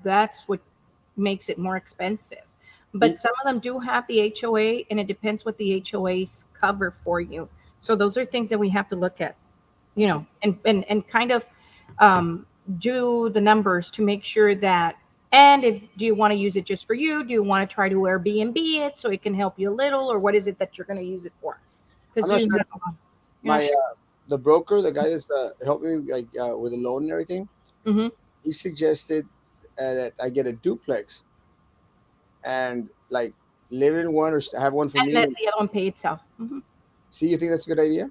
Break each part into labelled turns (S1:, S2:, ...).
S1: That's what makes it more expensive.
S2: You,
S1: But some of them do have the HOA, and it depends what the HOAs cover for you. So those are things that we have to look at, and kind of um, do the numbers to make sure that. And if do you want to use it just for you? Do you want to try to Airbnb it so it can help you a little, or what is it that you're going to use it for?
S2: I'm
S1: Because
S2: not
S1: you
S2: sure.
S1: have, yeah,
S2: My the broker, the guy that's helping me like with the loan and everything,
S1: hmm
S2: he suggested that I get a duplex and like live in one or have one for
S1: and
S2: me.
S1: let
S2: And
S1: the other one pay itself.
S2: see, you think that's a good idea?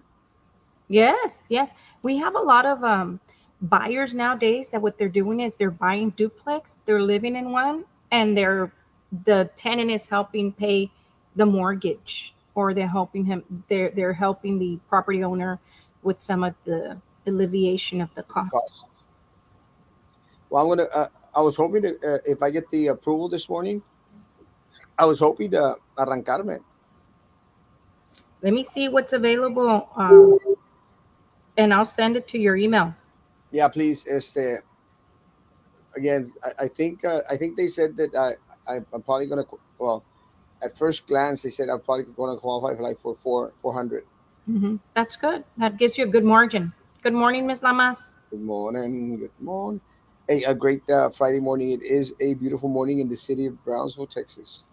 S1: Yes, yes. We have a lot of buyers nowadays that what they're doing is they're buying duplex, they're living in one, and the tenant is helping pay the mortgage, or they're helping the property owner with some of the alleviation of the cost.
S2: Cost. Well, I'm gonna. I was hoping to if I get the approval this morning, I was hoping to arrancarme.
S1: Let me see what's available, and I'll send it to your email.
S2: Yeah, please. Again, I think they said that I'm probably gonna well at first glance they said I'm probably gonna qualify for like for 400.
S1: That's good. That gives you a good margin. Good morning, Miss Lamas.
S2: Good morning. Good morning. Hey, a great Friday morning. It is a beautiful morning in the city of Brownsville, Texas,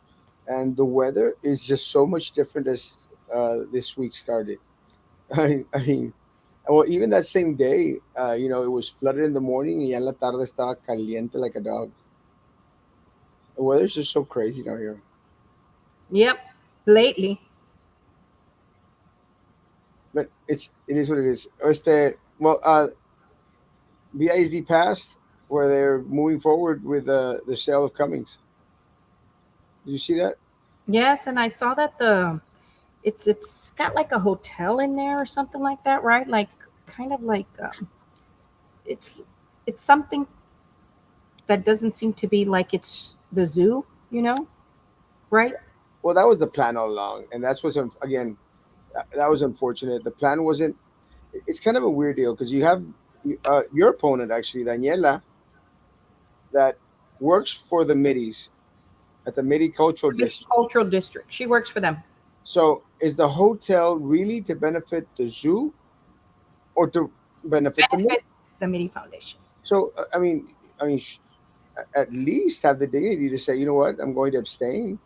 S2: and the weather is just so much different as this week started. I mean, well, even that same day, it was flooded in the morning, y ya en la tarde estaba caliente like a dog. The weather's just so crazy down here.
S1: Yep, lately.
S2: But it is what it is. Well, BISD passed where they're moving forward with the sale of Cummings. Did you see that?
S1: Yes, and I saw that it's got like a hotel in there or something like that, right? Like kind of like it's it's something that doesn't seem to be like it's the zoo, right?
S2: Well, that was the plan all along, and that's what's again that was unfortunate. The plan wasn't. It's kind of a weird deal because you have your opponent actually, Daniela, that works for the Middies at the Midi Cultural
S1: For the
S2: District.
S1: cultural district. She works for them,
S2: So is the hotel really to benefit the zoo or to benefit the Midi?
S1: benefit the Midi Foundation.
S2: So at least have the dignity to say, you know what, I'm going to abstain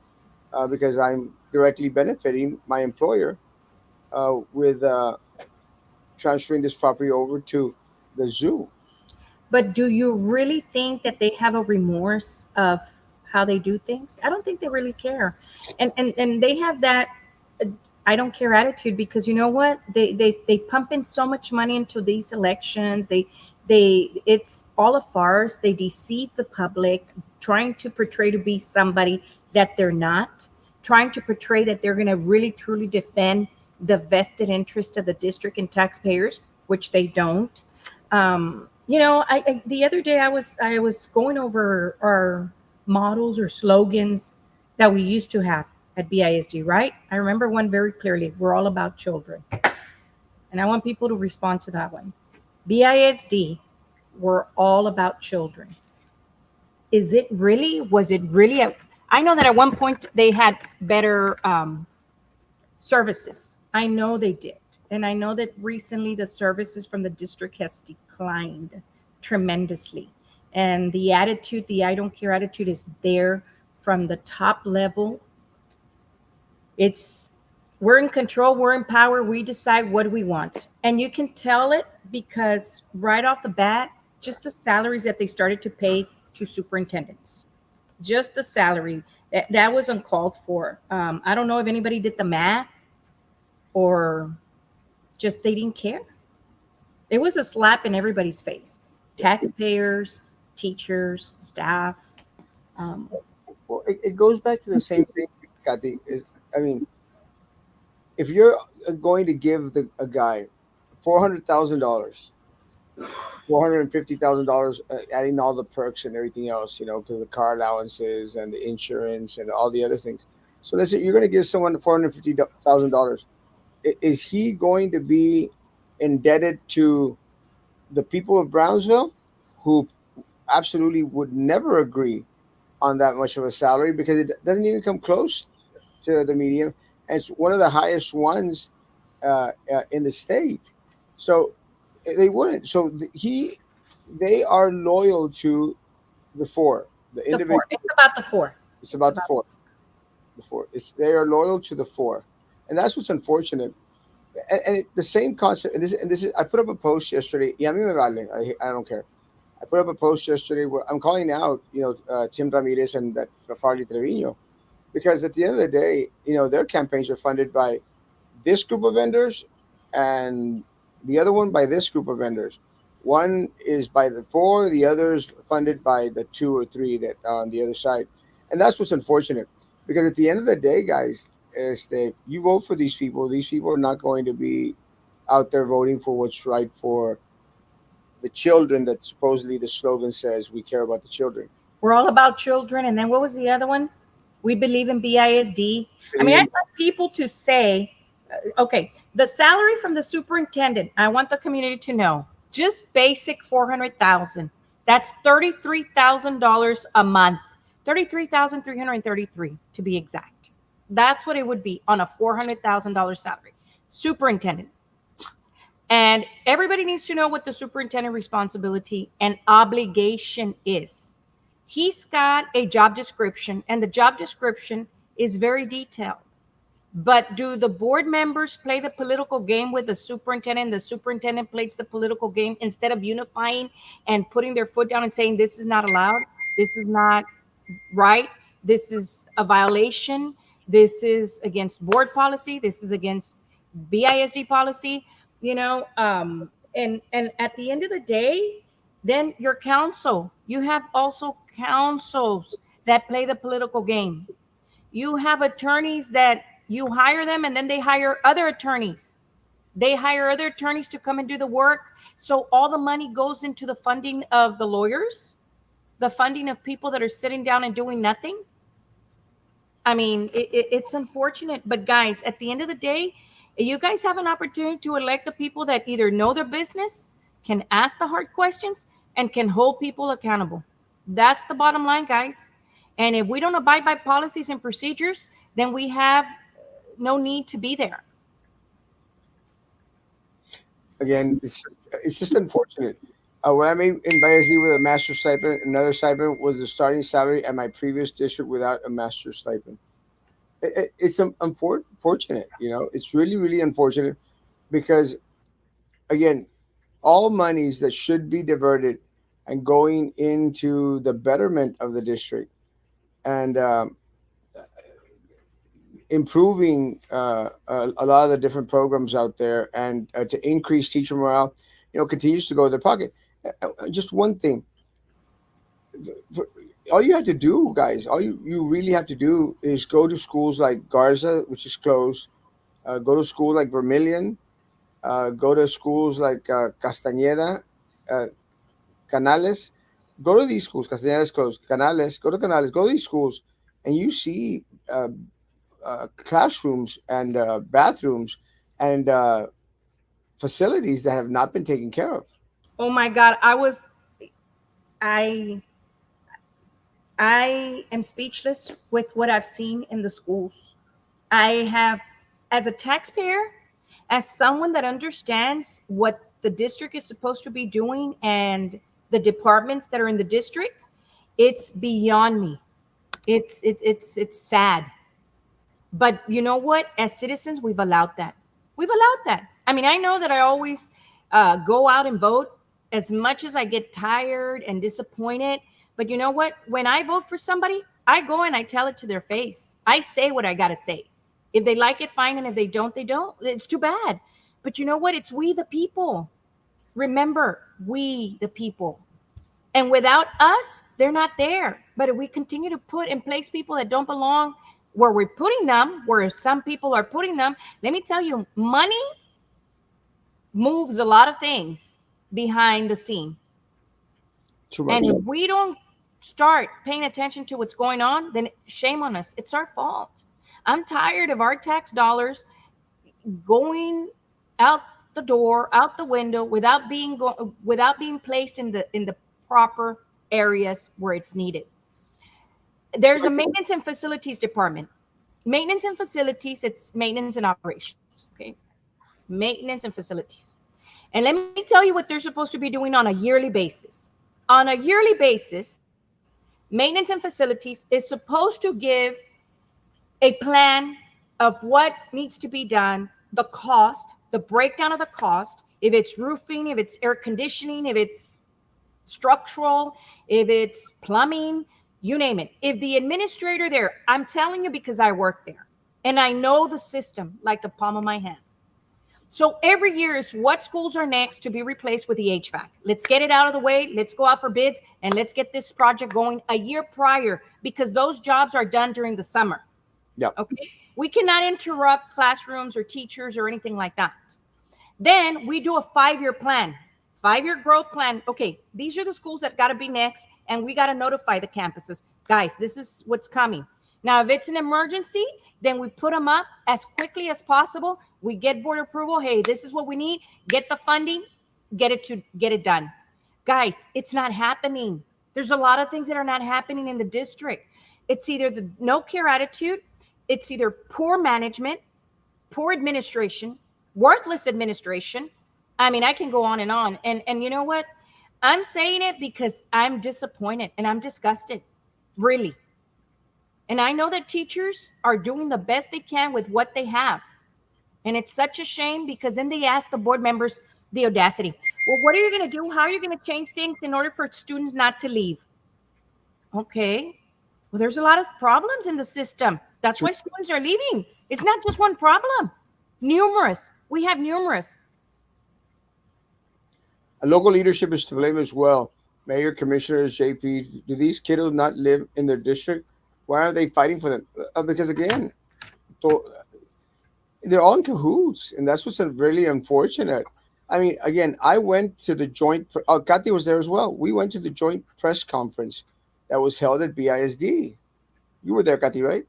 S2: because I'm directly benefiting my employer with transferring this property over to the zoo.
S1: But do you really think that they have a remorse of how they do things? I don't think they really care. And they have that uh, I don't care attitude, because you know what? They pump in so much money into these elections. They it's all a farce. They deceive the public, trying to portray to be somebody that they're not, trying to portray that they're going to really truly defend the vested interest of the district and taxpayers, which they don't. The other day I was going over our models or slogans that we used to have at BISD, right? I remember one very clearly. We're all about children. And I want people to respond to that one. BISD, we're all about children. Is it really? Was it really? I know that at one point they had better services. I know they did. And I know that recently the services from the district has declined tremendously. And the attitude, the I don't care attitude, is there from the top level. It's we're in control, we're in power, we decide what we want. And you can tell it because right off the bat, just the salaries that they started to pay to superintendents, just the salary that was uncalled for. I don't know if anybody did the math, or just they didn't care. It was a slap in everybody's face. Taxpayers, teachers, staff. Um,
S2: Well, it goes back to the same thing, Kathy. I mean, if you're going to give a guy $400,000, $450,000, adding all the perks and everything else, because the car allowances and the insurance and all the other things. So let's say you're going to give someone $450,000. Is he going to be indebted to the people of Brownsville, who absolutely would never agree on that much of a salary because it doesn't even come close to the median, and it's one of the highest ones in the state. So they wouldn't. So they are loyal to the four, the
S1: The four.
S2: individual.
S1: It's about the four.
S2: It's
S1: It's
S2: about the
S1: about
S2: four, the four. It's they are loyal to the four, and that's what's unfortunate. The same concept. And this is I put up a post yesterday. Yeah, a mí me vale. I don't care. I put up a post yesterday where I'm calling out, Tim Ramirez and that Farley Trevino, because at the end of the day, their campaigns are funded by this group of vendors and the other one by this group of vendors. One is by the four, the other's funded by the two or three that are on the other side. And that's what's unfortunate because at the end of the day, guys, is that you vote for these people are not going to be out there voting for what's right for the children that supposedly the slogan says we care about the children.
S1: We're all about children. And then what was the other one? We believe in BISD. I mean, I
S2: Even
S1: want people to say, okay, the salary from the superintendent, I want the community to know, just basic 400,000. That's $33,000 a month. 33,333 to be exact. That's what it would be on a $400,000 salary. Superintendent. And everybody needs to know what the superintendent responsibility and obligation is. He's got a job description, and the job description is very detailed. But do the board members play the political game with the superintendent? The superintendent plays the political game instead of unifying and putting their foot down and saying, this is not allowed, this is not right, this is a violation, this is against board policy, this is against BISD policy, and at the end of the day, then your council, you have also councils that play the political game. You have attorneys that you hire them and then they hire other attorneys. They hire other attorneys to come and do the work. So all the money goes into the funding of the lawyers, the funding of people that are sitting down and doing nothing. I mean, it's unfortunate. But guys, at the end of the day, you guys have an opportunity to elect the people that either know their business, can ask the hard questions, and can hold people accountable. That's the bottom line, guys. And if we don't abide by policies and procedures, then we have no need to be there.
S2: again, it's just unfortunate. When I made in Bayezid with a master stipend, another stipend was the starting salary at my previous district without a master stipend. It's unfortunate, It's really, really unfortunate because, again, all monies that should be diverted and going into the betterment of the district and improving a lot of the different programs out there and to increase teacher morale, continues to go to their pocket. Just one thing, for, all you have to do, guys, all you really have to do is go to schools like Garza, which is closed. Go to schools like Vermilion. Go to schools like Castañeda, uh, Canales. Go to these schools. Castañeda is closed. Canales. Go to Canales. Go to these schools, and you see classrooms and bathrooms and facilities that have not been taken care of.
S1: Oh my God, I I am speechless with what I've seen in the schools. I have, as a taxpayer, as someone that understands what the district is supposed to be doing and the departments that are in the district, it's beyond me. It's sad. But you know what? As citizens, we've allowed that. We've allowed that. I mean, I know that I always go out and vote as much as I get tired and disappointed. But you know what? When I vote for somebody, I go and I tell it to their face. I say what I got to say. If they like it, fine. And if they don't, they don't. It's too bad. But you know what? It's we the people. Remember, we the people. And without us, they're not there. But if we continue to put in place people that don't belong where we're putting them, where some people are putting them, let me tell you, money moves a lot of things behind the scene.
S2: Too
S1: And
S2: much.
S1: if we don't start paying attention to what's going on, then shame on us. It's our fault. I'm tired of our tax dollars going out the door, out the window, without being placed in the proper areas where it's needed. There's a
S2: Right.
S1: maintenance and facilities department. Maintenance and facilities, it's maintenance and operations. Okay. Maintenance and facilities. And let me tell you what they're supposed to be doing on a yearly basis. On a yearly basis, maintenance and facilities is supposed to give a plan of what needs to be done, the cost, the breakdown of the cost, if it's roofing, if it's air conditioning, if it's structural, if it's plumbing, you name it. If the administrator there, I'm telling you because I work there and I know the system like the palm of my hand. So every year is what schools are next to be replaced with the HVAC. Let's get it out of the way. Let's go out for bids and let's get this project going a year prior because those jobs are done during the summer.
S2: Yeah.
S1: Okay. We cannot interrupt classrooms or teachers or anything like that. Then we do a 5-year plan, 5-year growth plan. Okay, these are the schools that got to be next, and we got to notify the campuses. Guys, this is what's coming. Now, if it's an emergency, then we put them up as quickly as possible. We get board approval. Hey, this is what we need. Get the funding, get it done. Guys, it's not happening. There's a lot of things that are not happening in the district. It's either the no care attitude, it's either poor management, poor administration, worthless administration. I mean, I can go on and on. And you know what? I'm saying it because I'm disappointed and I'm disgusted. Really. And I know that teachers are doing the best they can with what they have. And it's such a shame because then they ask the board members the audacity. Well, what are you going to do? How are you going to change things in order for students not to leave? Okay. Well, there's a lot of problems in the system. That's why students are leaving. It's not just one problem. Numerous. We have numerous.
S2: Local leadership is to blame as well. Mayor, commissioners, JP, do these kiddos not live in their district? Why are they fighting for them? Because again, to- they're all in cahoots, and that's what's really unfortunate. I mean, again, I went to the joint. Kathy was there as well. We went to the joint press conference that was held at BISD. You were there, Kathy, right?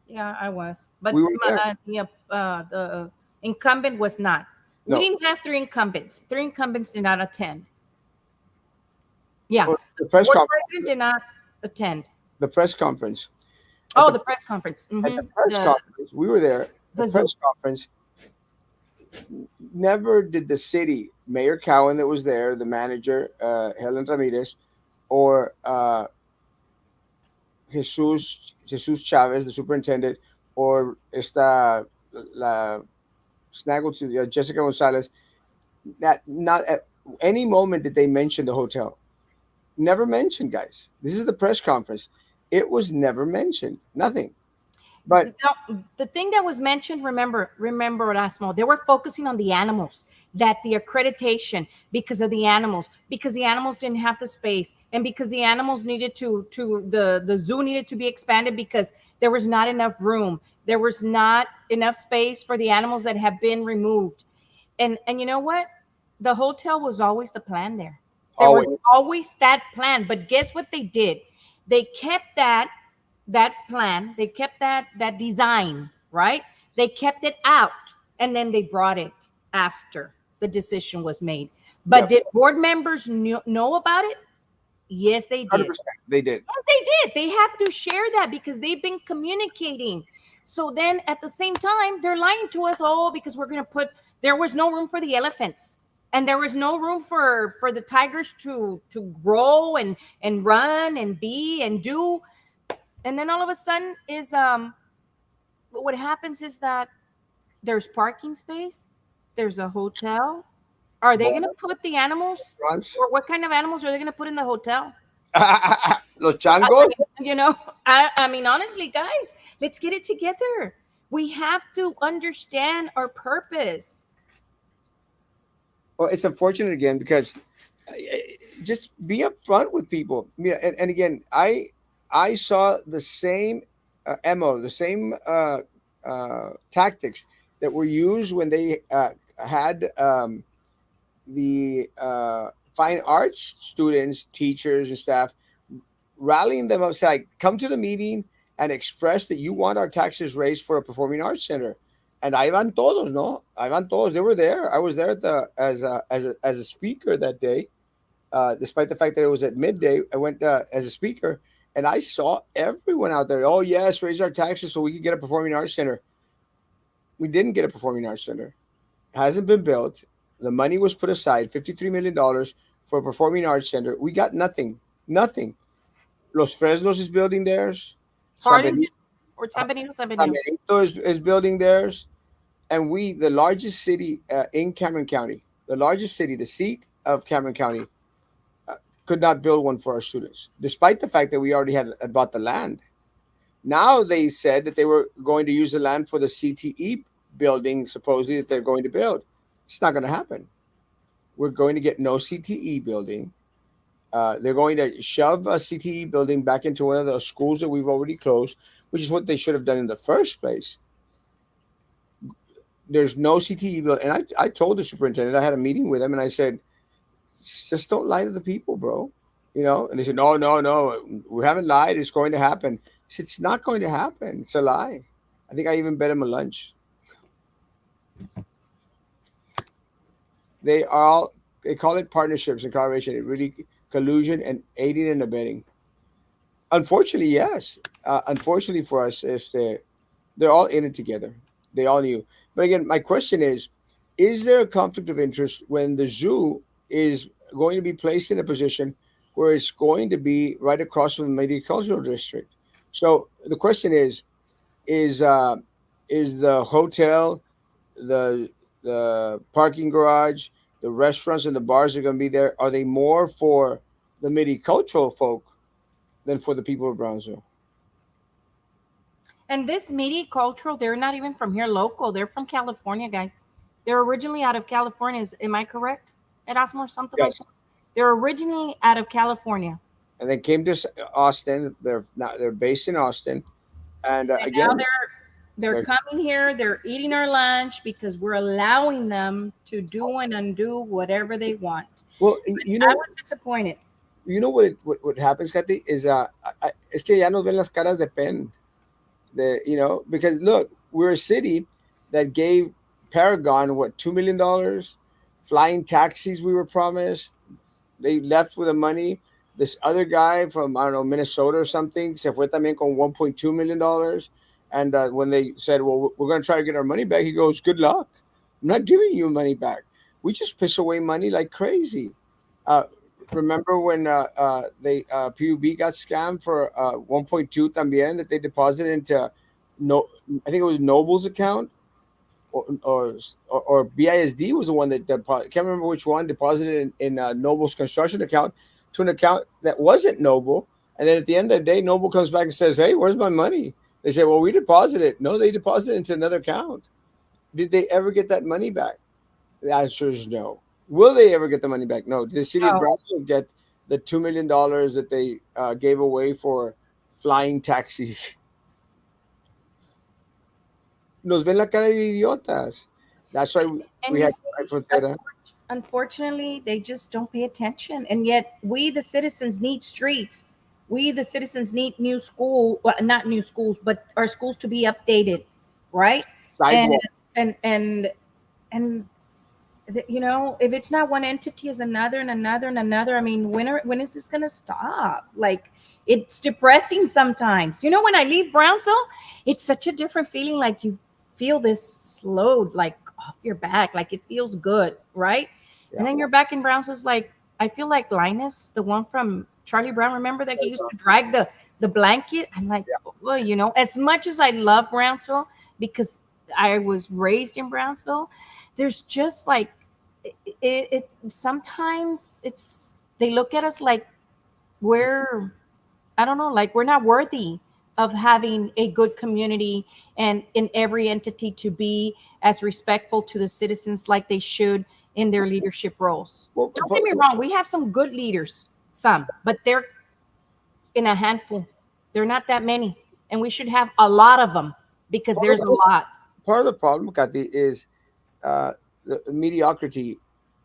S1: Yeah, I was. But
S2: We were there.
S1: the incumbent was not. We
S2: No,
S1: didn't have three incumbents. Three incumbents did not attend. Yeah.
S2: the press
S1: Board
S2: conference.
S1: president did not attend.
S2: The press conference. At
S1: Oh,
S2: the
S1: the press conference.
S2: at the press conference, we were there. The
S1: The Zoom.
S2: press conference. Never did the city, Mayor Cowan that was there, the manager, Helen Ramirez, or Jesus Chavez, the superintendent, or esta la snaggle to Jessica Gonzalez. Not at any moment did they mention the hotel. Never mentioned, guys. This is the press conference. It was never mentioned. Nothing. But
S1: The thing that was mentioned, remember, Erasmo, they were focusing on the animals, that the accreditation because the animals didn't have the space, and because the animals needed the zoo needed to be expanded because there was not enough room, there was not enough space for the animals that have been removed, and you know what? The hotel was always the plan there. There was
S2: always,
S1: always that plan, but guess what they did? They kept that plan, they kept that design, right? They kept it out and then they brought it after the decision was made. But
S2: yep,
S1: did board members know about it? Yes, they did.
S2: 100%. They did.
S1: Yes, they did. They have to share that because they've been communicating. So then at the same time, they're lying to us, oh, because we're going to put, there was no room for the elephants. And there was no room for the tigers to grow and run and be and do. And then all of a sudden is what happens is that there's parking space, there's a hotel. Are they going to put the animals,
S2: Restaurants.
S1: or what kind of animals are they going to put in the hotel?
S2: Los changos.
S1: You know, I mean, honestly, guys, let's get it together. We have to understand our purpose.
S2: Well, it's unfortunate again because just be upfront with people. Yeah, and again, I saw the same mo, the same tactics that were used when they had the fine arts students, teachers, and staff rallying them up, say, come to the meeting and express that you want our taxes raised for a performing arts center. And ahí van todos, no? Ahí van todos. They were there. I was there at as a speaker that day. despite the fact that it was at midday. I went as a speaker, and I saw everyone out there. Oh yes, raise our taxes so we could get a performing arts center. We didn't get a performing arts center. It hasn't been built. The money was put aside, $53 million for a performing arts center. We got nothing. Nothing. Los Fresnos is building theirs. San
S1: Harlingen
S2: Benito,
S1: or San Benito, San
S2: San
S1: Benito.
S2: Benito is building theirs. And we, the largest city in Cameron County, the largest city, the seat of Cameron County, uh, could not build one for our students, despite the fact that we already had bought the land. Now they said that they were going to use the land for the CTE building, supposedly that they're going to build. It's not going to happen. We're going to get no CTE building. They're going to shove a CTE building back into one of the schools that we've already closed, which is what they should have done in the first place. There's no CTE bill. And I told the superintendent, I had a meeting with him, and I said, just don't lie to the people, bro. And they said, no, no, no, we haven't lied. It's going to happen. I said, it's not going to happen. It's a lie. I think I even bet him a lunch. They are all, they call it partnerships and collaboration. It really collusion and aiding and abetting. Unfortunately, yes. Unfortunately for us, they're all in it together. They all knew. But again, my question is there a conflict of interest when the zoo is going to be placed in a position where it's going to be right across from the Media Cultural District? So the question is uh, is the hotel, the parking garage, the restaurants and the bars that are going to be there, are they more for the Media Cultural folk than for the people of Brownsville?
S1: And this media cultural, they're not even from here local. They're from California, guys. They're originally out of California. Am I correct? Erasmo or something like
S2: Yes.
S1: that? They're originally out of California.
S2: And they came to Austin. They're based in Austin, and
S1: And now
S2: again,
S1: they're
S2: they're,
S1: coming here, they're eating our lunch because we're allowing them to do and undo whatever they want.
S2: well,
S1: I was disappointed.
S2: what happens, Kathy, is es que ya nos ven las caras de pen. Because look, we're a city that gave Paragon what $2 million, flying taxis we were promised. They left with the money. This other guy from, I don't know, Minnesota or something se fue también con $1.2 million. And when they said, well, we're going to try to get our money back, he goes, good luck. I'm not giving you money back. We just piss away money like crazy. Uh, Remember when they PUB got scammed for 1.2 también that they deposited into no, I think it was Noble's account, or BISD was the one that can't remember which one deposited in Noble's construction account to an account that wasn't Noble. And then at the end of the day, Noble comes back and says, hey, where's my money? They say, well, we deposited. No, they deposited into another account. Did they ever get that money back? The answer is no. Will they ever get the money back? No. Did the city of
S1: Oh,
S2: Brownsville get the $2 million that they gave away for flying taxis? Nos ven la cara de idiotas. That's why we
S1: and you
S2: had
S1: see,
S2: frontera.
S1: unfortunately, they just don't pay attention. And yet, we, the citizens, need streets. We, the citizens, need new school, well, not new schools, but our schools to be updated, right? And
S2: Sidewalk.
S1: and and if it's not one entity, is another and another and another. I mean, when is this gonna stop? Like, it's depressing sometimes. When I leave Brownsville, it's such a different feeling. Like, you feel this load like off your back, like it feels good, right? And
S2: Yeah.
S1: then you're back in Brownsville. It's like, I feel like Linus, the one from Charlie Brown. Remember that he used to drag the blanket? I'm like,
S2: Yeah.
S1: well, as much as I love Brownsville because I was raised in Brownsville, there's just like it sometimes it's they look at us like we're, I don't know, like we're not worthy of having a good community and in every entity to be as respectful to the citizens like they should in their leadership roles.
S2: Well,
S1: Don't get me wrong, we have some good leaders, some, but they're in a handful. They're not that many, and we should have a lot of them because
S2: part of
S1: there's a lot.
S2: part of the problem, Kathy, is uh, the mediocrity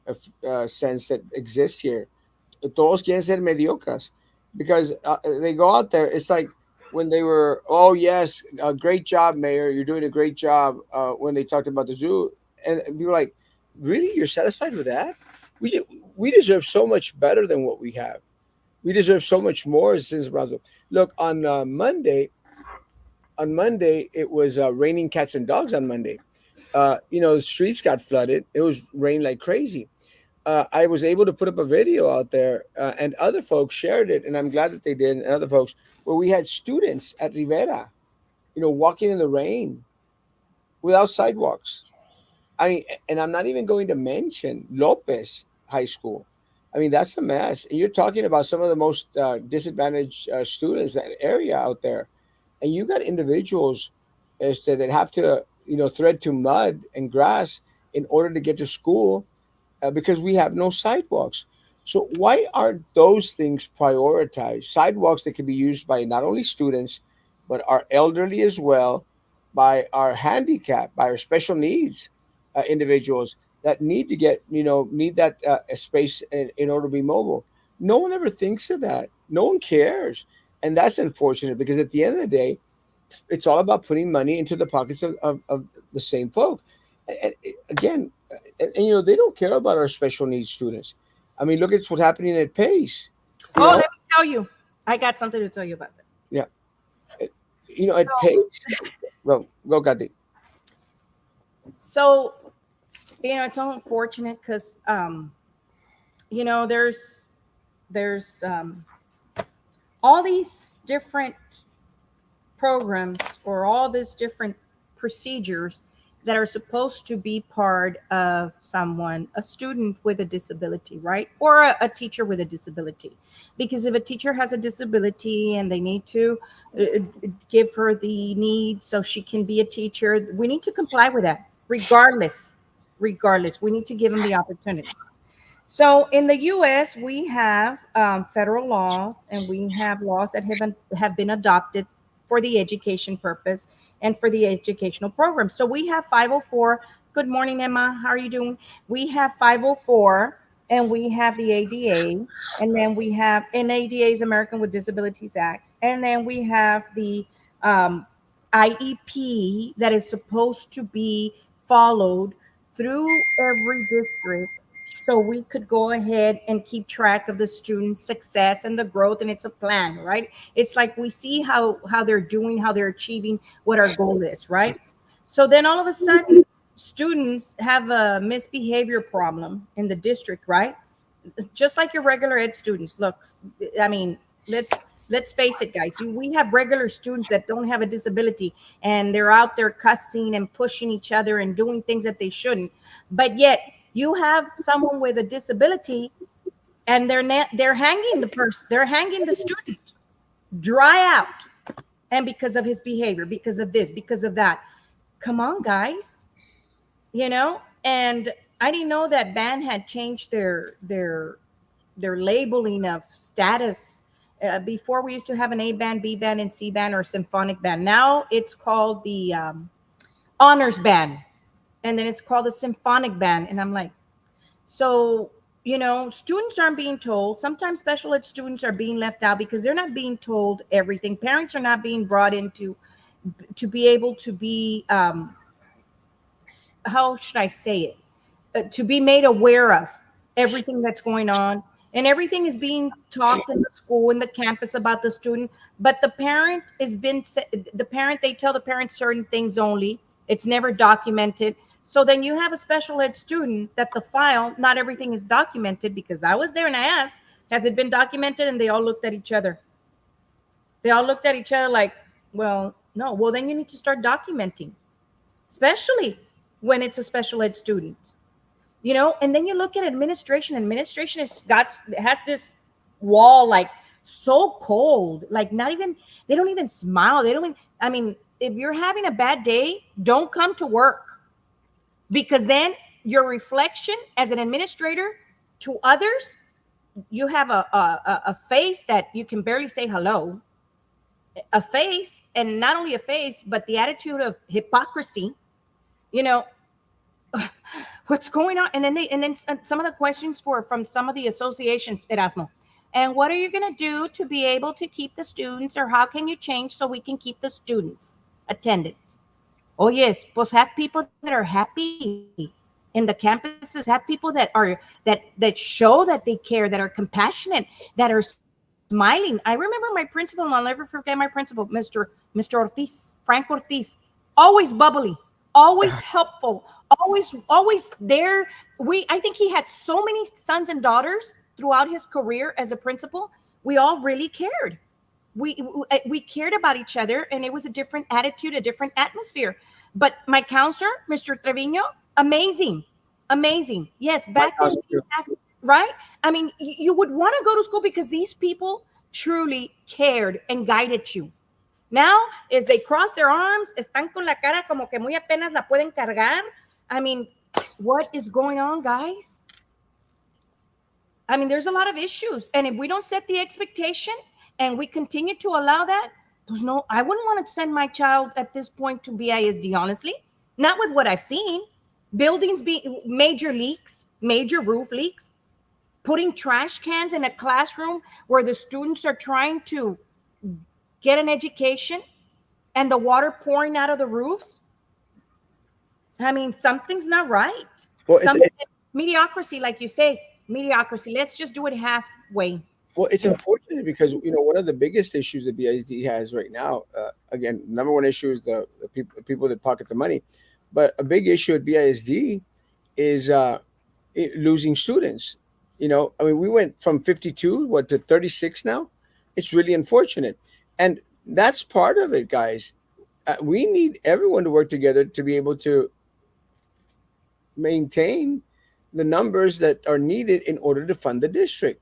S2: of sense that exists here. Todos quieren ser mediocres because they go out there. It's like when they were, oh yes, great job, mayor, you're doing a great job. When they talked about the zoo, and we were like, really, you're satisfied with that? We we deserve so much better than what we have. We deserve so much more as citizens of Brownsville. Look, on Monday, it was raining cats and dogs on Monday. The streets got flooded. It was raining like crazy. I was able to put up a video out there, and other folks shared it, and I'm glad that they did. And other folks, where we had students at Rivera, walking in the rain without sidewalks. I mean, and I'm not even going to mention Lopez High School. I mean, that's a mess. And you're talking about some of the most disadvantaged students in that area out there, and you got individuals that have to, thread to mud and grass in order to get to school because we have no sidewalks. So why aren't those things prioritized? Sidewalks that can be used by not only students, but our elderly as well, by our handicapped, by our special needs individuals that need to get, need that space in order to be mobile. No one ever thinks of that. No one cares. And that's unfortunate because at the end of the day, it's all about putting money into the pockets of the same folk. And again, they don't care about our special needs students. I mean, look at what's happening at Pace. You
S1: Oh, let
S2: know,
S1: me tell you, I got something to tell you about that.
S2: yeah, it-
S1: So,
S2: at Pace. Well, go, Kathy.
S1: so it's unfortunate because there's all these different programs or all these different procedures that are supposed to be part of someone, a student with a disability, right? Or a teacher with a disability. Because if a teacher has a disability and they need to give her the needs so she can be a teacher, we need to comply with that, regardless. Regardless, we need to give them the opportunity. So in the U.S., we have federal laws, and we have laws that have been adopted for the education purpose and for the educational program. So we have 504. Good morning, Emma. How are you doing? We have 504, and we have the ADA, and then we have ADA is American with Disabilities Act, and then we have the um, IEP that is supposed to be followed through every district so we could go ahead and keep track of the students' success and the growth, and it's a plan, right? It's like we see how they're doing, how they're achieving what our goal is, right? So then all of a sudden students have a misbehavior problem in the district, right? Just like your regular ed students. Look, I mean, let's face it, guys. We have regular students that don't have a disability, and they're out there cussing and pushing each other and doing things that they shouldn't. But yet, you have someone with a disability, and they're hanging the person, they're hanging the student dry out, and because of his behavior, because of this, because of that. Come on, guys. And I didn't know that band had changed their labeling of status. Before we used to have an A band, B band, and C band or symphonic band. Now it's called the honors band, and then it's called the symphonic band. And I'm like, so students aren't being told. Sometimes special ed students are being left out because they're not being told everything. Parents are not being brought into to be able to be how should I say it? To be made aware of everything that's going on, and everything is being talked in the school, in the campus about the student. But the parent, they tell the parent certain things only. It's never documented. So then you have a special ed student that the file, not everything is documented, because I was there and I asked, has it been documented? And they all looked at each other. They all looked at each other like, well, no. Well, then you need to start documenting, especially when it's a special ed student. And then you look at administration has this wall, like, so cold, like, not even, they don't even smile, they don't even, I mean, if you're having a bad day, don't come to work, because then your reflection as an administrator to others, you have a face that you can barely say hello, a face, and not only a face, but the attitude of hypocrisy. you know what's going on. And then some of the questions from some of the associations, Erasmo, and what are you going to do to be able to keep the students, or how can you change so we can keep the students attendance? Oh yes, pues have people that are happy. in the campuses. Have people that are that show that they care, that are compassionate, that are smiling. I remember my principal, and I'll never forget my principal, Mr. Ortiz, Frank Ortiz, always bubbly, always helpful, always there. I think he had so many sons and daughters throughout his career as a principal. We all really cared. We cared about each other, and it was a different attitude, a different atmosphere. But my counselor, Mr. Trevino, amazing, amazing. Yes,
S2: My
S1: back then we
S2: counselor.
S1: didn't have, right. I mean, you would want to go to school because these people truly cared and guided you. Now, as they cross their arms, están con la cara como que muy apenas la pueden cargar. I mean, what is going on, guys? I mean, there's a lot of issues. And if we don't set the expectation and we continue to allow that, there's no, I wouldn't want to send my child at this point to BISD, honestly. Not with what I've seen. Buildings being major leaks, major roof leaks, putting trash cans in a classroom where the students are trying to get an education and the water pouring out of the roofs. I mean, something's not right.
S2: Well,
S1: Some mediocrity, like you say, mediocrity. Let's just do it halfway.
S2: it's unfortunate because one of the biggest issues that BISD has right now, again, number one issue is the people that pocket the money, but a big issue at BISD is losing students. I mean, we went from 52 what to 36 now. It's really unfortunate, and that's part of it, guys. We need everyone to work together to be able to maintain the numbers that are needed in order to fund the district.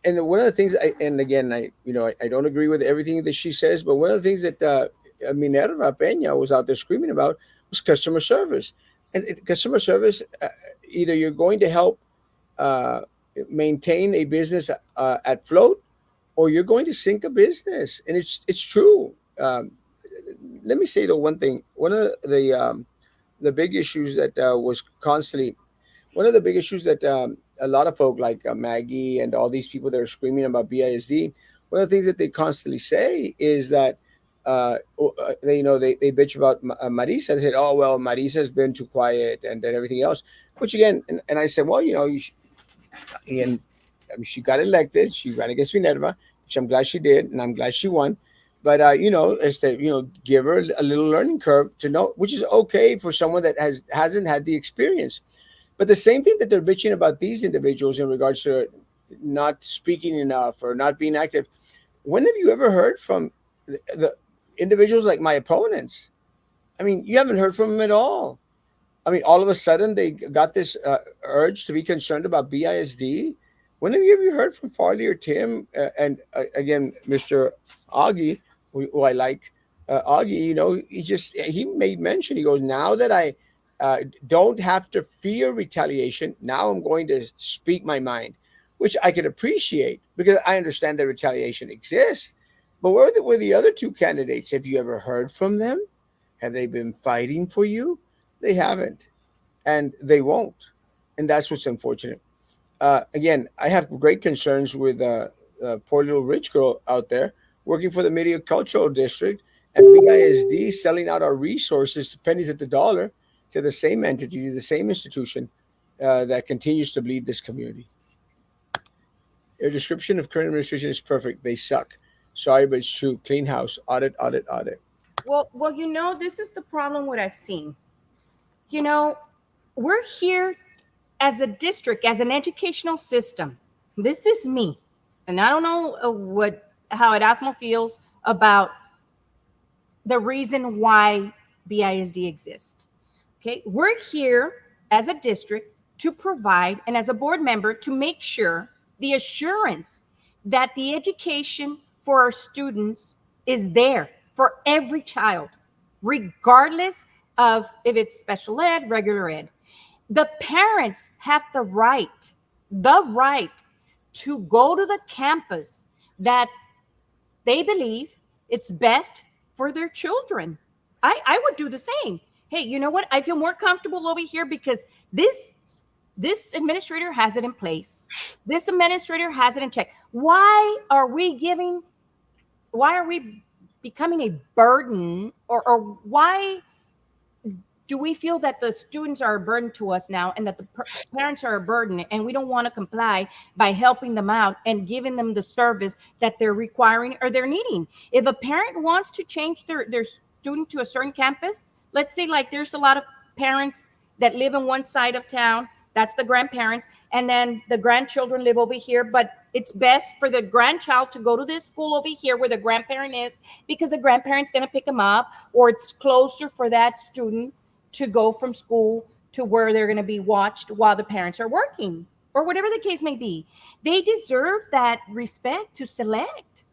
S2: And one of the things, and again, I don't agree with everything that she says, but one of the things that Minerva Peña was out there screaming about was customer service. And customer service, either you're going to help uh, maintain a business at float, or you're going to sink a business. And it's true. Let me say though one thing. One of the big issues that was constantly one of the big issues that a lot of folk like Maggie and all these people that are screaming about BISD, one of the things that they constantly say is that they bitch about Marisa. They said, "Oh well, Marisa's been too quiet," and everything else. Which again, and I said, "Well, and I mean, she got elected. She ran against Minerva, which I'm glad she did, and I'm glad she won. But it's to give her a little learning curve to know, which is okay for someone that hasn't had the experience. But the same thing that they're bitching about these individuals in regards to not speaking enough or not being active. When have you ever heard from the individuals like my opponents? I mean, you haven't heard from them at all. I mean, all of a sudden they got this urge to be concerned about BISD. When have you ever heard from Farley or Tim? And again, Mr. Augie, who I like, Augie, he made mention. He goes, now that I don't have to fear retaliation, now I'm going to speak my mind, which I can appreciate because I understand that retaliation exists. But were the other two candidates? Have you ever heard from them? Have they been fighting for you? They haven't, and they won't, and that's what's unfortunate. Again, I have great concerns with poor little rich girl out there working for the Media Cultural District and BISD selling out our resources to pennies at the dollar to the same entity, the same institution that continues to bleed this community. Your description of current administration is perfect. They suck. Sorry, but it's true. Clean house. Audit, audit, audit.
S1: Well, this is the problem what I've seen. You know, we're here as a district, as an educational system. This is me, and I don't know how Erasmo feels about the reason why BISD exists. Okay, we're here as a district to provide, and as a board member, to make sure the assurance that the education for our students is there for every child, regardless of if it's special ed, regular ed. The parents have the right to go to the campus that they believe it's best for their children. I would do the same. Hey, you know what? I feel more comfortable over here because this administrator has it in place. This administrator has it in check. Why are we becoming a burden, or why do we feel that the students are a burden to us now, and that the parents are a burden, and we don't want to comply by helping them out and giving them the service that they're requiring or they're needing? If a parent wants to change their student to a certain campus, let's say like there's a lot of parents that live in one side of town, that's the grandparents, and then the grandchildren live over here, but it's best for the grandchild to go to this school over here where the grandparent is, because the grandparent's going to pick them up, or it's closer for that student to go from school to where they're going to be watched while the parents are working, or whatever the case may be. They deserve that respect to select.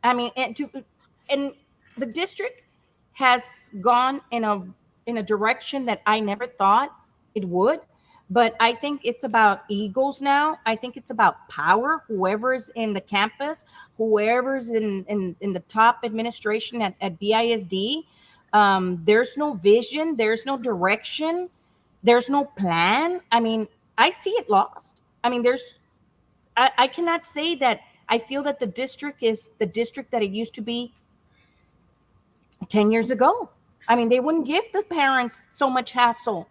S1: I mean, and the district has gone in a direction that I never thought it would. But I think it's about egos now. I think it's about power. Whoever's in the campus, whoever's in the top administration at BISD, there's no vision, there's no direction, there's no plan. I mean, I see it lost. I mean, I cannot say that I feel that the district is the district that it used to be 10 years ago. I mean, they wouldn't give the parents so much hassle,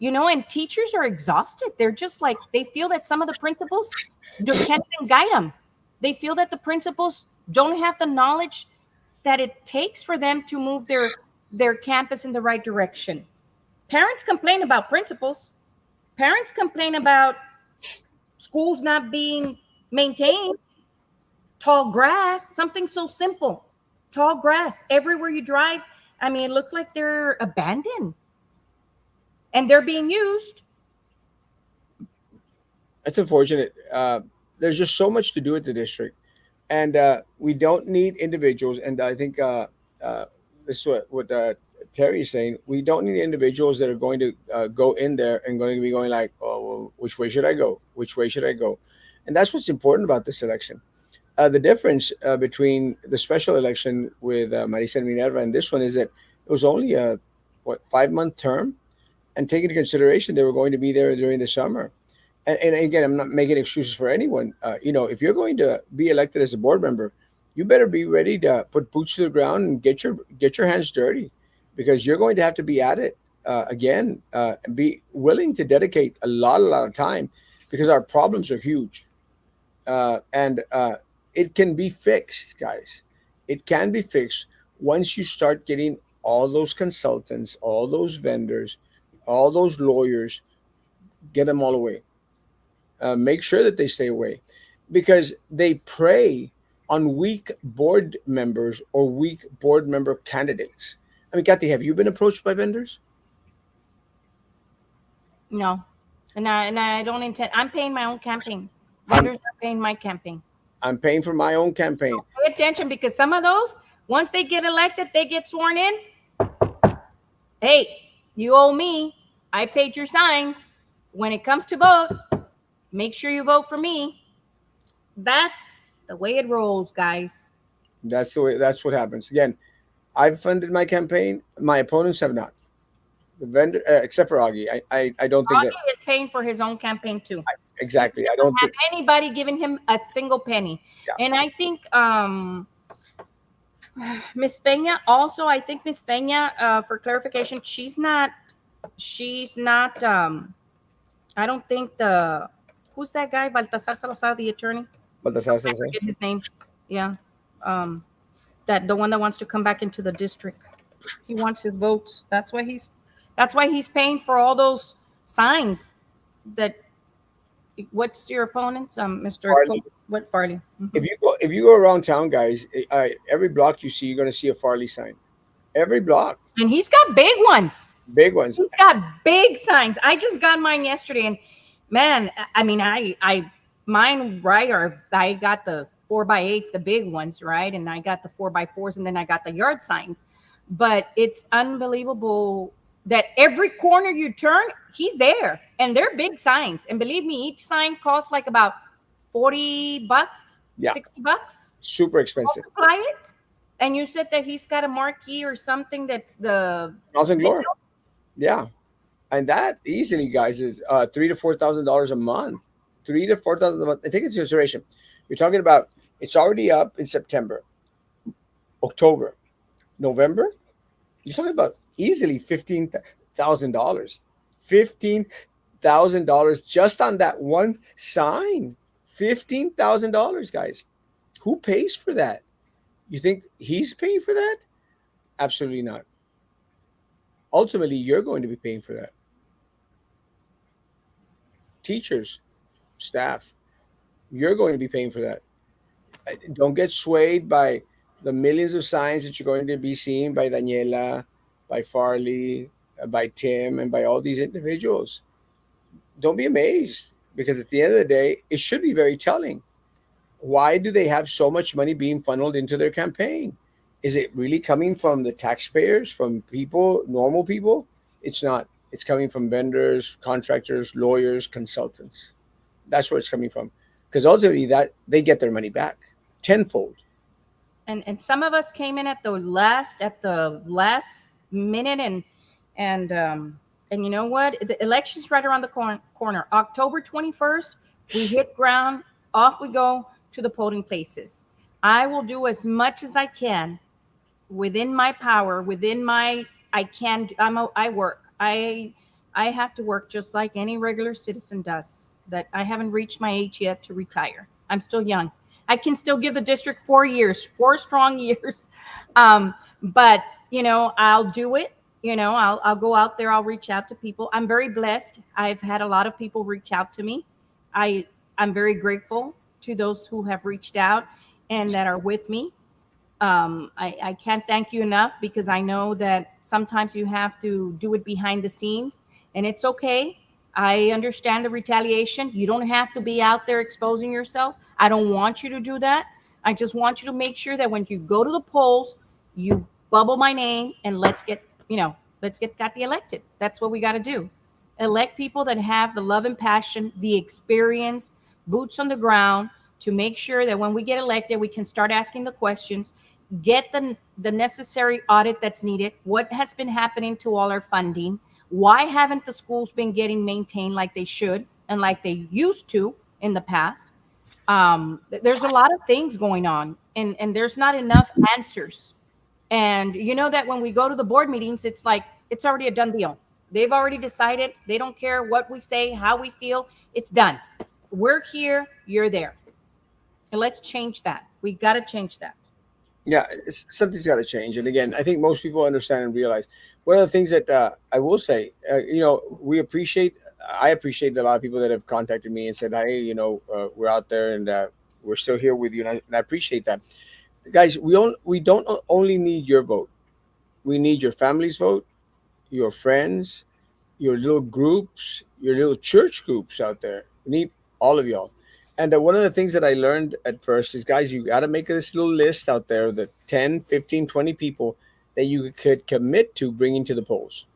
S1: and teachers are exhausted. They're just like, they feel that some of the principals can't even guide them. They feel that the principals don't have the knowledge that it takes for them to move their campus in the right direction. Parents complain about principals. Parents complain about schools not being maintained. Tall grass, something so simple. Tall grass everywhere you drive. I mean, it looks like they're abandoned and they're being used.
S2: That's unfortunate. There's just so much to do at the district, and we don't need individuals. And I think this is what Terry is saying. We don't need individuals that are going to go in there and going to be going like, "Oh, well, which way should I go? Which way should I go?" And that's what's important about this election. The difference between the special election with Marisa and Minerva and this one is that it was only a 5-month term, and take into consideration they were going to be there during the summer. And again, I'm not making excuses for anyone. If you're going to be elected as a board member, you better be ready to put boots to the ground and get your hands dirty, because you're going to have to be at it again, and be willing to dedicate a lot of time, because our problems are huge, and it can be fixed, guys. It can be fixed once you start getting all those consultants, all those vendors, all those lawyers, get them all away. Make sure that they stay away, because they prey on weak board members or weak board member candidates. I mean, Kathy, have you been approached by vendors?
S1: No, and I don't intend. I'm paying my own campaign.
S2: I'm
S1: Vendors are paying my campaign.
S2: I'm paying for my own campaign.
S1: Pay attention, because some of those, once they get elected, they get sworn in. Hey, you owe me. I paid your signs. When it comes to vote, make sure you vote for me. That's the way it rolls, guys.
S2: That's the way. That's what happens. Again, I've funded my campaign. My opponents have not. The vendor, except for Augie, I don't think that
S1: Augie is paying for his own campaign too.
S2: exactly. I
S1: Doesn't
S2: don't
S1: have
S2: think.
S1: anybody giving him a single penny.
S2: Yeah,
S1: And I think Miss Peña also, I think Miss Peña, for clarification, she's not I don't think who's that guy, Baltasar Salazar, the attorney?
S2: but that's how I
S1: I
S2: say.
S1: forget his name. Yeah. Um that the one that wants to come back into the district. He wants his votes. That's why he's paying for all those signs. That What's your opponent's Mr.
S2: Farley.
S1: What Farley?
S2: If you go around town, guys, every block you see, you're going to see a Farley sign. Every block,
S1: And he's got big ones.
S2: big ones.
S1: He's got big signs. I just got mine yesterday, and man, I mean, I mine right, or I got the 4x8s, the big ones, right, and I got the 4x4s, and then I got the yard signs. But it's unbelievable that every corner you turn, he's there, and they're big signs. And believe me, each sign costs like about $40,
S2: Yeah,
S1: $60.
S2: super expensive.
S1: Multiply it, and you said that he's got a marquee or something that's the
S2: Nothing, Laura. Yeah, and that easily, guys, is $3,000 to $4,000 a month. 3,000 to 4,000 a month. And take into consideration, you're talking about it's already up in September, October, November. You're talking about easily $15,000. $15,000 just on that one sign. $15,000, guys. Who pays for that? You think he's paying for that? Absolutely not. Ultimately, you're going to be paying for that. Teachers, staff, you're going to be paying for that. Don't get swayed by the millions of signs that you're going to be seeing by Daniela, by Farley, by Tim, and by all these individuals. Don't be amazed because at the end of the day, it should be very telling. Why do they have so much money being funneled into their campaign? Is it really coming from the taxpayers, from people, normal people? It's not. It's coming from vendors, contractors, lawyers, consultants. That's where it's coming from. Because ultimately that they get their money back tenfold.
S1: And some of us came in at the last minute, and you know what, the election's right around the corner. October 21st, we hit ground, off we go to the polling places. I will do as much as I can within my power, within my, I can, I work. I have to work just like any regular citizen does. That I haven't reached my age yet to retire. I'm still young. I can still give the district 4 years, 4 strong years. But I'll do it. I'll go out there. I'll reach out to people. I'm very blessed. I've had a lot of people reach out to me. I I'm very grateful to those who have reached out and that are with me. I can't thank you enough because I know that sometimes you have to do it behind the scenes, and it's okay. I understand the retaliation. You don't have to be out there exposing yourselves. I don't want you to do that. I just want you to make sure that when you go to the polls, you bubble my name and let's get Kathy elected. That's what we got to do. Elect people that have the love and passion, the experience, boots on the ground, to make sure that when we get elected, we can start asking the questions, get the necessary audit that's needed. What has been happening to all our funding? Why haven't the schools been getting maintained like they should and like they used to in the past? There's a lot of things going on, and there's not enough answers. And you know that when we go to the board meetings, it's like it's already a done deal. They've already decided. They don't care what we say, how we feel. It's done. We're here, you're there. And let's change that. We got to change that.
S2: Yeah, something's got to change. And again, I think most people understand and realize one of the things that I will say, we appreciate. I appreciate a lot of people that have contacted me and said, "Hey, we're out there and we're still here with you," and I appreciate that, guys. We don't only need your vote. We need your family's vote, your friends, your little groups, your little church groups out there. We need all of y'all. And one of the things that I learned at first is, guys, you got to make this little list out there, the 10, 15, 20 people that you could commit to bringing to the polls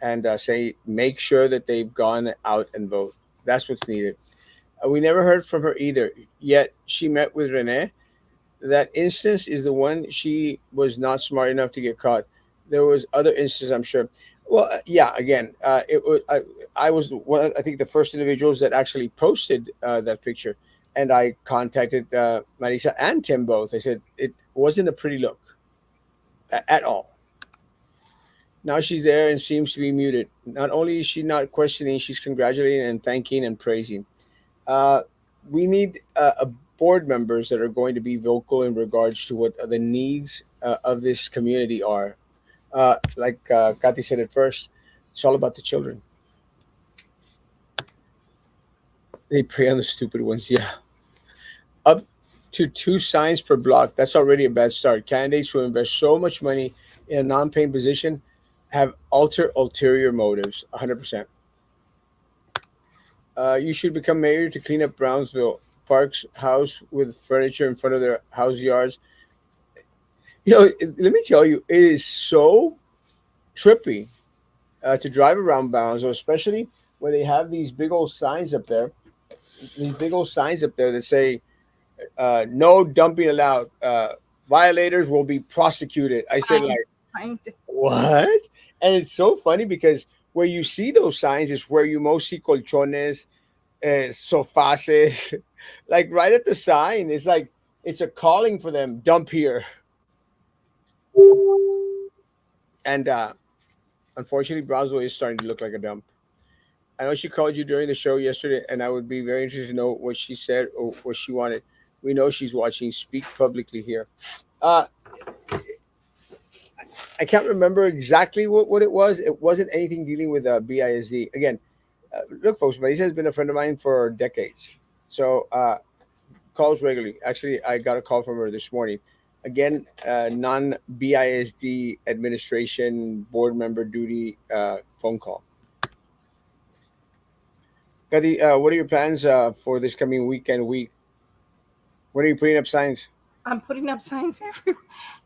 S2: and say, make sure that they've gone out and vote. That's what's needed. We never heard from her either. Yet she met with Renee. That instance is the one she was not smart enough to get caught. There was other instances, I'm sure. Well, yeah. Again, it was I was one. I think the first individuals that actually posted that picture, and I contacted Marisa and Tim both. I said it wasn't a pretty look at all. Now she's there and seems to be muted. Not only is she not questioning, she's congratulating and thanking and praising. Uh, we need board members that are going to be vocal in regards to what the needs of this community are. Like Kathy said at first, it's all about the children. They prey on the stupid ones. Yeah. Up to two signs per block. That's already a bad start. Candidates who invest so much money in a non paying position have ulterior motives. 100%. You should become mayor to clean up Brownsville. Parks house with furniture in front of their house yards. Let me tell you, it is so trippy to drive around Brownsville, especially when they have these big old signs up there. These big old signs up there that say, "No dumping allowed. Violators will be prosecuted." I said,
S1: Fine.
S2: like,
S1: Fine.
S2: what? And it's so funny because where you see those signs is where you most see colchones, sofaces, like right at the sign. It's like it's a calling for them. Dump here. And unfortunately, Brownsville is starting to look like a dump. I know she called you during the show yesterday, and I would be very interested to know what she said or what she wanted. We know she's watching. Speak publicly here. Uh, I can't remember exactly what it was. It wasn't anything dealing with BISD. Again, look, folks, Marisa has been a friend of mine for decades. So calls regularly. Actually, I got a call from her this morning. Again, non BISD administration board member duty phone call. Kadi, what are your plans for this coming weekend week? When are you putting up signs?
S1: I'm putting up signs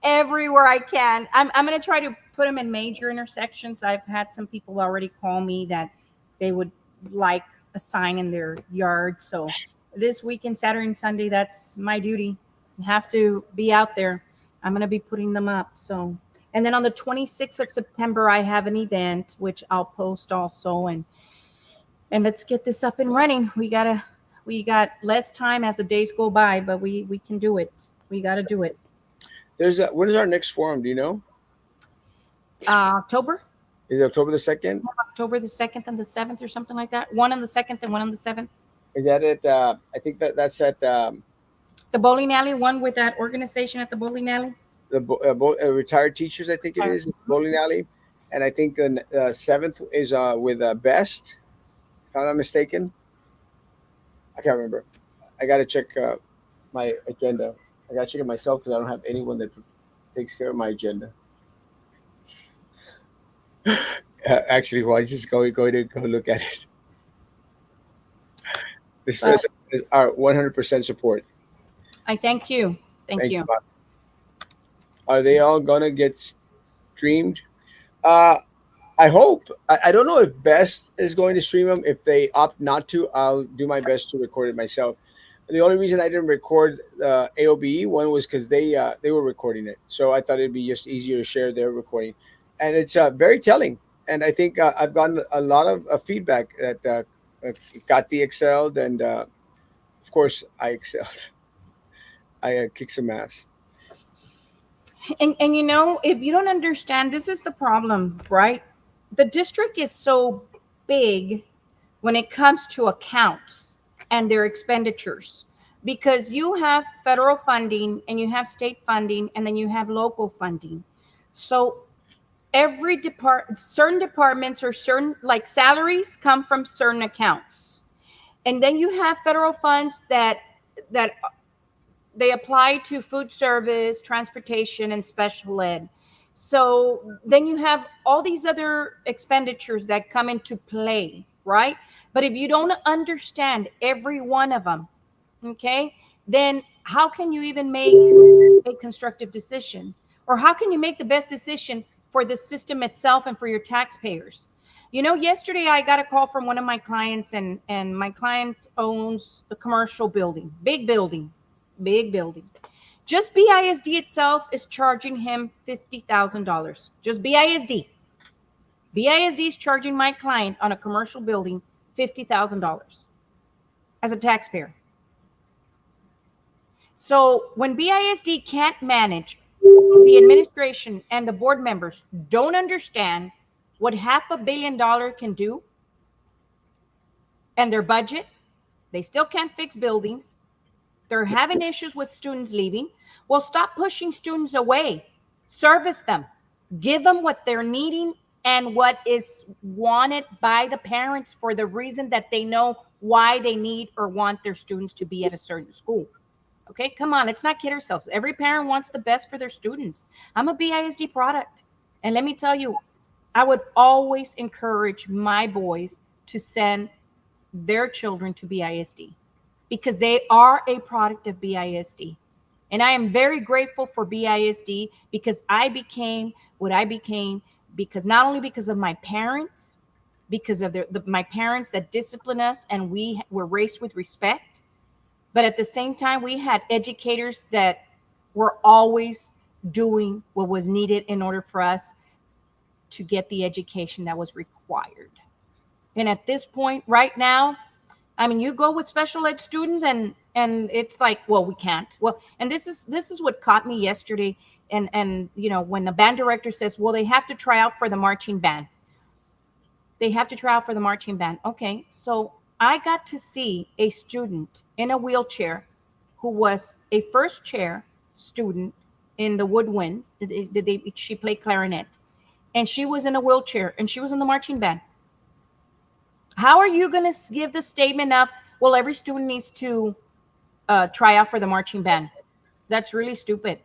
S1: everywhere I can. I'm going to try to put them in major intersections. I've had some people already call me that they would like a sign in their yard. So this weekend, Saturday and Sunday, that's my duty. I have to be out there. I'm going to be putting them up. So, and then on the 26th of September, I have an event which I'll post also, and let's get this up and running. We got less time as the days go by, but we can do it. We got to do it.
S2: When is our next forum? Do you know?
S1: October,
S2: Is it October the 2nd?
S1: October the 2nd and the 7th, or something like that. One on the 2nd and one on the 7th.
S2: Is that it? I think that's at
S1: The bowling alley, one with that organization at the bowling alley.
S2: retired teachers. I think it is bowling alley, and I think the seventh is with Best. If I'm not mistaken, I can't remember. I got to check my agenda. I got to check it myself because I don't have anyone that takes care of my agenda. Actually, well, I just going to go look at it. This
S1: But
S2: person is our 100% support.
S1: I thank you. Thank
S2: Thank you.
S1: you.
S2: Bob. Are they all gonna get streamed? Uh, I hope. I don't know if Best is going to stream them. If they opt not to, I'll do my best to record it myself. The only reason I didn't record the AOBE one was because they were recording it, so I thought it'd be just easier to share their recording, and it's very telling. And I think I've gotten a lot of feedback that Kati excelled, and of course I excelled. I kicked some ass.
S1: And if you don't understand, this is the problem, right? The district is so big when it comes to accounts and their expenditures, because you have federal funding and you have state funding and then you have local funding. So certain departments or certain, like, salaries come from certain accounts, and then you have federal funds that they apply to food service, transportation, and special ed. So then you have all these other expenditures that come into play, right? But if you don't understand every one of them, okay, then how can you even make a constructive decision? Or how can you make the best decision for the system itself and for your taxpayers? Yesterday I got a call from one of my clients, and my client owns a commercial building, big building, big building. Just BISD itself is charging him $50,000. Just BISD. BISD is charging my client on a commercial building $50,000 as a taxpayer. So when BISD can't manage, the administration and the board members don't understand what $500 million can do, and their budget, they still can't fix buildings. They're having issues with students leaving. Well, stop pushing students away. Service them. Give them what they're needing and what is wanted by the parents for the reason that they know why they need or want their students to be at a certain school. Okay, come on, let's not kid ourselves. Every parent wants the best for their students. I'm a BISD product. And let me tell you, I would always encourage my boys to send their children to BISD because they are a product of BISD. And I am very grateful for BISD because I became what I became, because not only because of my parents, because of my parents that discipline us and we were raised with respect, but at the same time, we had educators that were always doing what was needed in order for us to get the education that was required. And at this point, right now, I mean, you go with special ed students, and it's like, well, we can't. Well, and this is what caught me yesterday. And when the band director says, well, they have to try out for the marching band. They have to try out for the marching band. Okay, so I got to see a student in a wheelchair who was a first chair student in the woodwinds. She played clarinet, and she was in a wheelchair, and she was in the marching band. How are you going to give the statement of, well, every student needs to try out for the marching band? That's really stupid,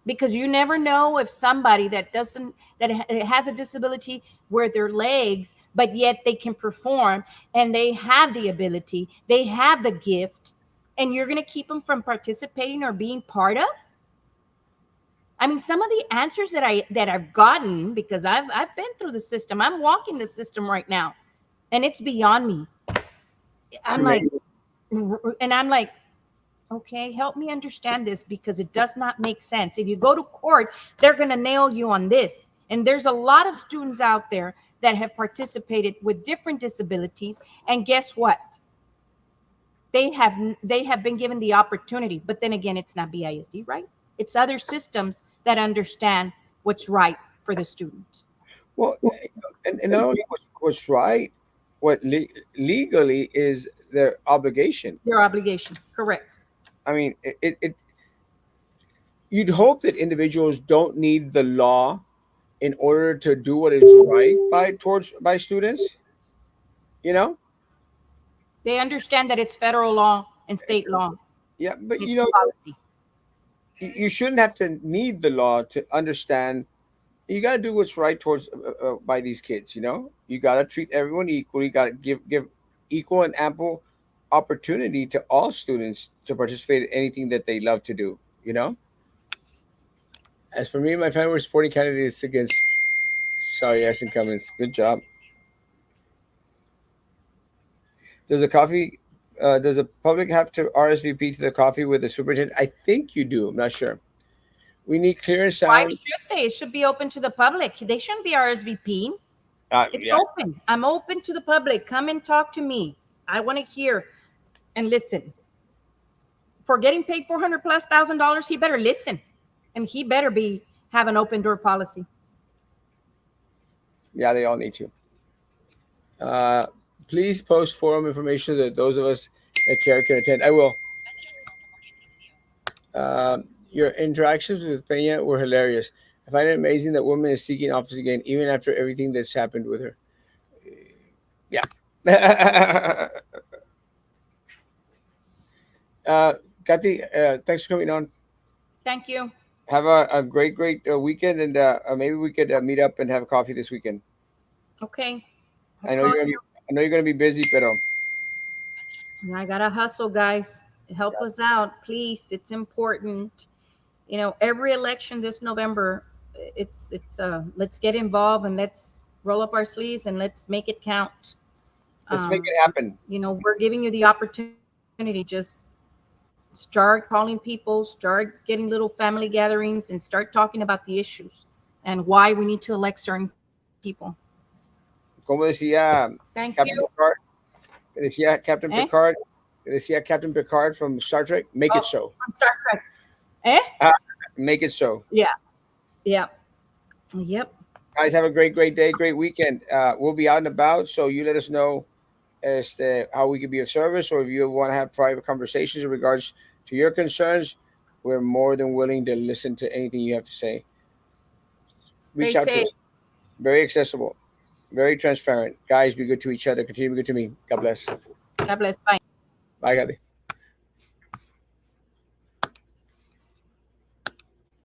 S1: because you never know if somebody that doesn't that has a disability where their legs, but yet they can perform, and they have the ability, they have the gift, and you're going to keep them from participating or being part of. I mean, some of the answers that I've gotten, because I've been through the system, I'm walking the system right now, and it's beyond me.
S2: It's
S1: I'm like,
S2: amazing.
S1: and I'm like, okay, help me understand this, because it does not make sense. If you go to court, they're going to nail you on this. And there's a lot of students out there that have participated with different disabilities, and guess what? They have been given the opportunity, but then again, it's not BISD, right? It's other systems that understand what's right for the student.
S2: Well, and not only what's right, what legally is their obligation.
S1: Their obligation, correct.
S2: I mean, you'd hope that individuals don't need the law in order to do what is right by students. You know,
S1: They understand that it's federal law and state law.
S2: yeah, but
S1: It's policy.
S2: you shouldn't have to need the law to understand. You got to do what's right towards by these kids. You got to treat everyone equally. You got to give equal and ample opportunity to all students to participate in anything that they love to do. As for me and my family, we're supporting candidates against. Sorry, yes, incumbents. Good job. Does the coffee? Does the public have to RSVP to the coffee with the superintendent? I think you do. I'm not sure. We need clear and
S1: Why
S2: sound.
S1: should they? It should be open to the public. They shouldn't be RSVP. It's
S2: Yeah,
S1: open. I'm open to the public. Come and talk to me. I want to hear and listen. For getting paid 400 plus $1,000, he better listen, and he better be have an open door policy.
S2: yeah, they all need to. Uh, Please post forum information so that those of us that care can attend. I will. Uh, your interactions with Peña were hilarious. I find it amazing that woman is seeking office again, even after everything that's happened with her. Yeah. uh, Kathy, thanks for coming on.
S1: Thank you.
S2: Have a great weekend, and maybe we could meet up and have a coffee this weekend.
S1: Okay. I'll
S2: I know
S1: call
S2: you're gonna be.
S1: you.
S2: I know you're gonna be busy, pero
S1: I gotta hustle, guys. Help us out, please. It's important. Every election this November, it's let's get involved, and let's roll up our sleeves, and let's make it count.
S2: let's make
S1: um,
S2: it happen.
S1: we're giving you the opportunity. Just start calling people, start getting little family gatherings, and start talking about the issues and why we need to elect certain people.
S2: Como decía
S1: Thank you.
S2: Captain Picard, decía
S1: Eh?
S2: Captain Picard, decía Captain Picard from Star Trek, make
S1: Oh,
S2: it so.
S1: from Star Trek. Eh?
S2: Uh, Make it so.
S1: Yeah. Yeah. Yep.
S2: Guys, have a great day, great weekend. We'll be out and about, so you let us know as to how we can be of service, or if you want to have private conversations in regards to your concerns. We're more than willing to listen to anything you have to say.
S1: Stay
S2: Reach out to
S1: safe.
S2: us. Very accessible, very transparent. Guys, be good to each other. Continue to be good to me. God bless.
S1: God bless. Bye.
S2: Bye, Gadi.